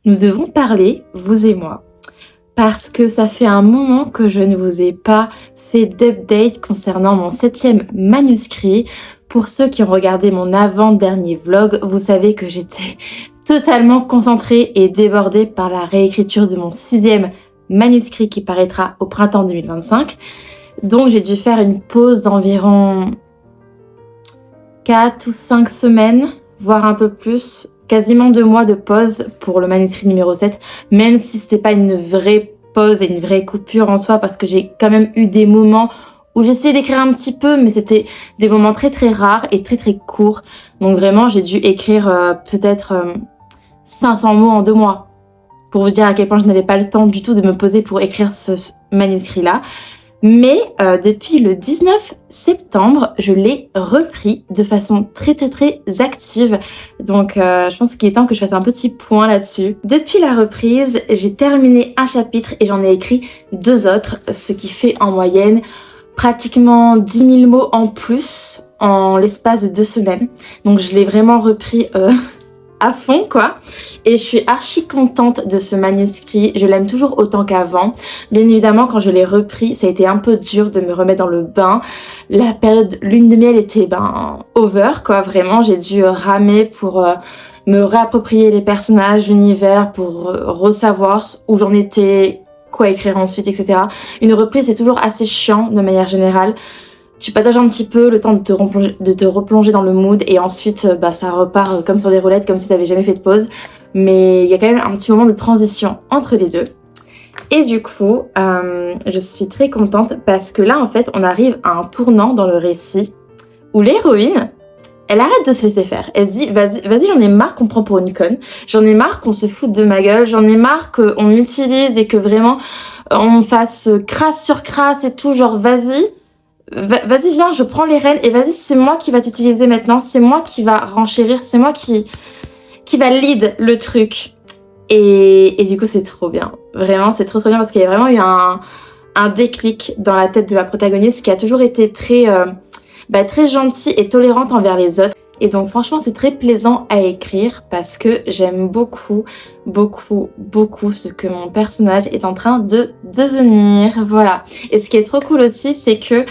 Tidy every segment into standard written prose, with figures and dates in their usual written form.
Nous devons parler, vous et moi, parce que ça fait un moment que je ne vous ai pas fait d'update concernant mon 7e manuscrit. Pour ceux qui ont regardé mon avant-dernier vlog, vous savez que j'étais totalement concentrée et débordée par la réécriture de mon 6e manuscrit qui paraîtra au printemps 2025. Donc j'ai dû faire une pause d'environ 4 ou 5 semaines, voire un peu plus, quasiment 2 mois de pause pour le manuscrit numéro 7, même si c'était pas une vraie pause et une vraie coupure en soi, parce que j'ai quand même eu des moments où j'essayais d'écrire un petit peu, mais c'était des moments très très rares et très très courts. Donc vraiment, j'ai dû écrire peut-être 500 mots en 2 mois, pour vous dire à quel point je n'avais pas le temps du tout de me poser pour écrire ce manuscrit-là. Mais depuis le 19 septembre, je l'ai repris de façon très très très active. Donc je pense qu'il est temps que je fasse un petit point là-dessus. Depuis la reprise, j'ai terminé un chapitre et j'en ai écrit 2 autres, ce qui fait en moyenne pratiquement 10 000 mots en plus en l'espace de 2 semaines. Donc je l'ai vraiment repris à fond quoi, et je suis archi contente de ce manuscrit. Je l'aime toujours autant qu'avant. Bien évidemment, quand je l'ai repris, ça a été un peu dur de me remettre dans le bain. La période lune de miel était over quoi, vraiment j'ai dû ramer pour me réapproprier les personnages, l'univers, pour resavoir où j'en étais, quoi écrire ensuite, etc. Une reprise c'est toujours assez chiant de manière générale. Tu partages un petit peu le temps de te replonger dans le mood et ensuite ça repart comme sur des roulettes, comme si tu n'avais jamais fait de pause. Mais il y a quand même un petit moment de transition entre les deux. Et du coup, je suis très contente parce que là en fait on arrive à un tournant dans le récit où l'héroïne, elle arrête de se laisser faire. Elle se dit vas-y j'en ai marre qu'on me prend pour une conne, j'en ai marre qu'on se foute de ma gueule, j'en ai marre qu'on m'utilise et que vraiment on me fasse crasse sur crasse et tout, genre vas-y viens, je prends les rênes et vas-y, c'est moi qui va t'utiliser maintenant, c'est moi qui va renchérir, c'est moi qui va lead le truc. Et du coup, c'est trop bien. Vraiment, c'est trop bien parce qu'il y a vraiment eu un déclic dans la tête de ma protagoniste qui a toujours été très gentille et tolérante envers les autres. Et donc franchement, c'est très plaisant à écrire parce que j'aime beaucoup ce que mon personnage est en train de devenir. Voilà. Et ce qui est trop cool aussi, c'est que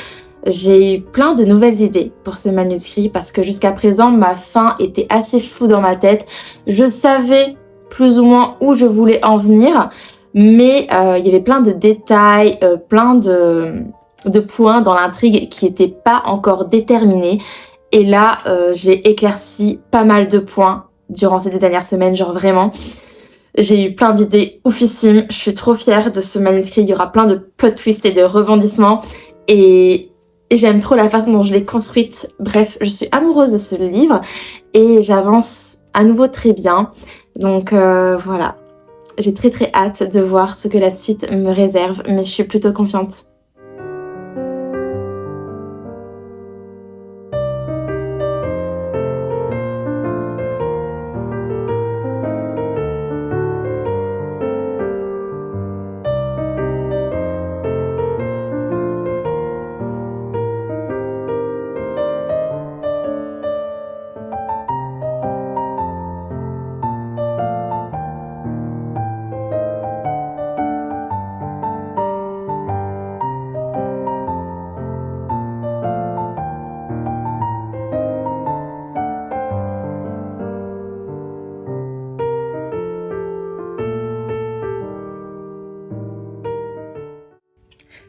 j'ai eu plein de nouvelles idées pour ce manuscrit parce que jusqu'à présent, ma fin était assez floue dans ma tête. Je savais plus ou moins où je voulais en venir, mais il y avait plein de détails, plein de points dans l'intrigue qui n'étaient pas encore déterminés. Et là, j'ai éclairci pas mal de points durant ces 2 dernières semaines, genre vraiment. J'ai eu plein d'idées oufissimes, je suis trop fière de ce manuscrit, il y aura plein de plot twists et de rebondissements. Et j'aime trop la façon dont je l'ai construite. Bref, je suis amoureuse de ce livre et j'avance à nouveau très bien. Donc voilà, j'ai très très hâte de voir ce que la suite me réserve, mais je suis plutôt confiante.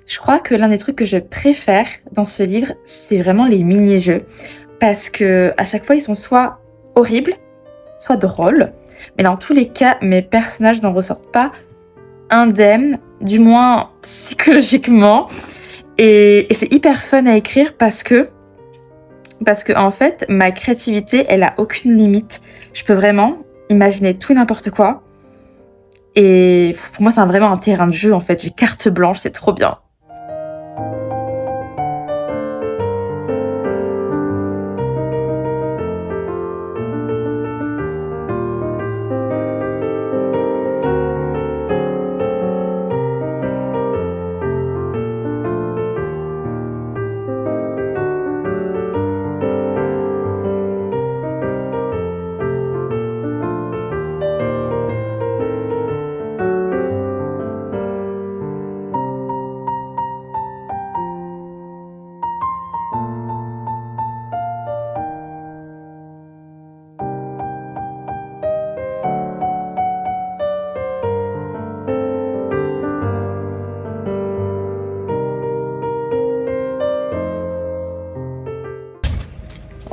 Je crois que l'un des trucs que je préfère dans ce livre, c'est vraiment les mini-jeux. Parce que à chaque fois, ils sont soit horribles, soit drôles. Mais dans tous les cas, mes personnages n'en ressortent pas indemnes, du moins psychologiquement. Et c'est hyper fun à écrire parce que en fait, ma créativité, elle a aucune limite. Je peux vraiment imaginer tout et n'importe quoi. Et pour moi, c'est vraiment un terrain de jeu, en fait. J'ai carte blanche, c'est trop bien.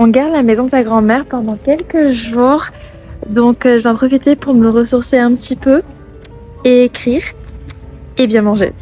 On garde la maison de sa grand-mère pendant quelques jours. Donc je vais en profiter pour me ressourcer un petit peu et écrire et bien manger.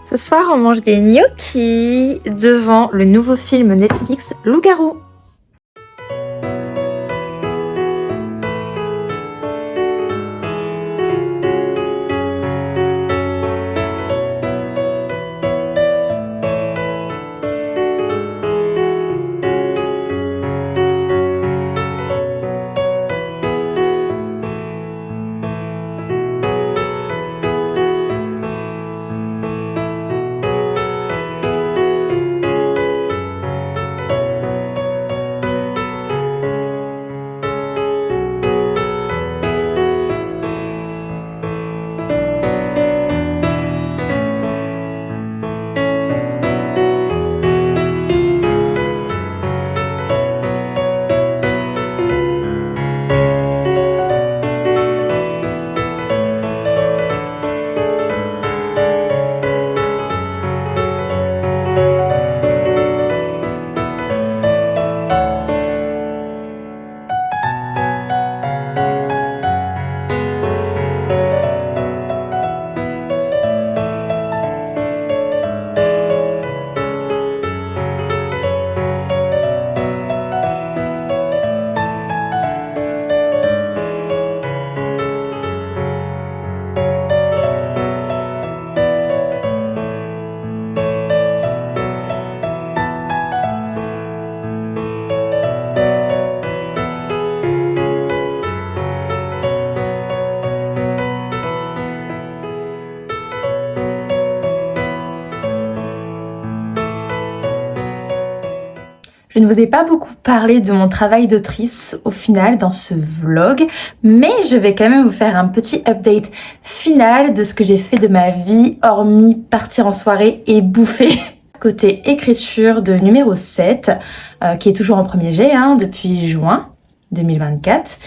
Ce soir, on mange des gnocchis devant le nouveau film Netflix Loup-garou. Je ne vous ai pas beaucoup parlé de mon travail d'autrice au final dans ce vlog, mais je vais quand même vous faire un petit update final de ce que j'ai fait de ma vie, hormis partir en soirée et bouffer. Côté écriture de numéro 7, qui est toujours en premier jet depuis juin 2024.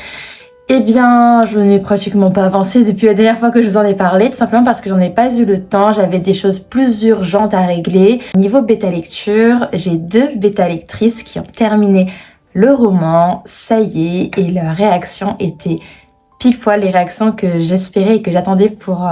Eh bien, je n'ai pratiquement pas avancé depuis la dernière fois que je vous en ai parlé, tout simplement parce que j'en ai pas eu le temps, j'avais des choses plus urgentes à régler. Niveau bêta lecture, j'ai 2 bêta lectrices qui ont terminé le roman, ça y est, et leurs réactions étaient pile poil les réactions que j'espérais et que j'attendais pour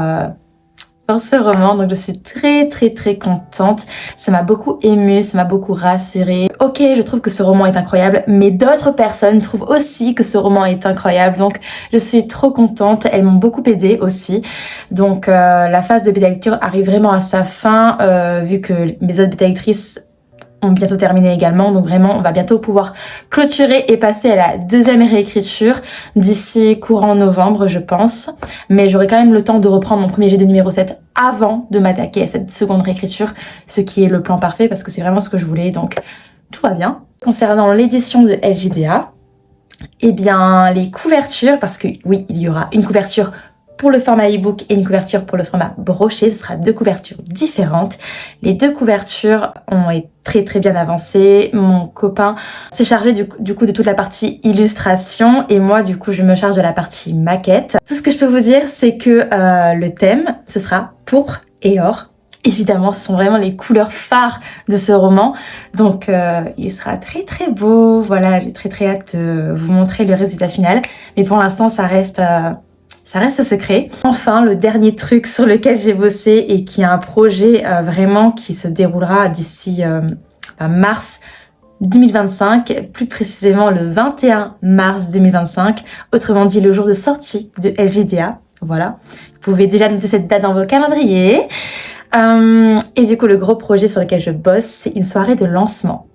pour ce roman, donc je suis très contente. Ça m'a beaucoup émue, ça m'a beaucoup rassurée. Ok, je trouve que ce roman est incroyable, mais d'autres personnes trouvent aussi que ce roman est incroyable, donc je suis trop contente. Elles m'ont beaucoup aidée aussi, donc la phase de bêta-lecture arrive vraiment à sa fin, vu que mes autres bêta-lectrices ont bientôt terminé également, donc vraiment on va bientôt pouvoir clôturer et passer à la deuxième réécriture d'ici courant novembre je pense, mais j'aurai quand même le temps de reprendre mon premier jet de numéro 7 avant de m'attaquer à cette seconde réécriture, ce qui est le plan parfait parce que c'est vraiment ce que je voulais, donc tout va bien. Concernant l'édition de LJDA, eh bien les couvertures, parce que oui il y aura une couverture pour le format e-book et une couverture pour le format broché, ce sera deux couvertures différentes. Les deux couvertures ont été très bien avancées. Mon copain s'est chargé du coup de toute la partie illustration et moi du coup je me charge de la partie maquette. Tout ce que je peux vous dire c'est que le thème ce sera pourpre et or. Évidemment, ce sont vraiment les couleurs phares de ce roman, donc il sera très beau. Voilà, j'ai très hâte de vous montrer le résultat final, mais pour l'instant ça reste secret. Enfin, le dernier truc sur lequel j'ai bossé et qui est un projet vraiment qui se déroulera d'ici mars 2025, plus précisément le 21 mars 2025, autrement dit le jour de sortie de LJDA. Voilà, vous pouvez déjà noter cette date dans vos calendriers. Et du coup, le gros projet sur lequel je bosse, c'est une soirée de lancement.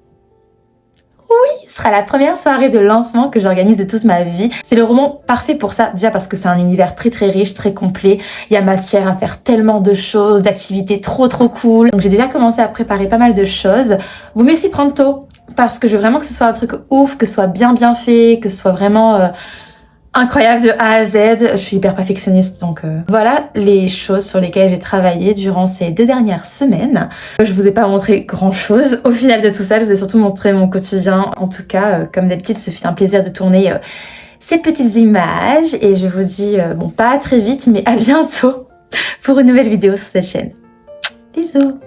Ce sera la première soirée de lancement que j'organise de toute ma vie. C'est le roman parfait pour ça, déjà parce que c'est un univers très riche, très complet. Il y a matière à faire tellement de choses, d'activités trop cool. Donc j'ai déjà commencé à préparer pas mal de choses. Vaut mieux s'y prendre tôt, parce que je veux vraiment que ce soit un truc ouf, que ce soit bien fait, que ce soit vraiment incroyable de A à Z. Je suis hyper perfectionniste, donc voilà les choses sur lesquelles j'ai travaillé durant ces 2 dernières semaines. Je vous ai pas montré grand chose au final de tout ça, je vous ai surtout montré mon quotidien. En tout cas, comme d'habitude, ce fut un plaisir de tourner ces petites images et je vous dis bon, pas à très vite, mais à bientôt pour une nouvelle vidéo sur cette chaîne. Bisous.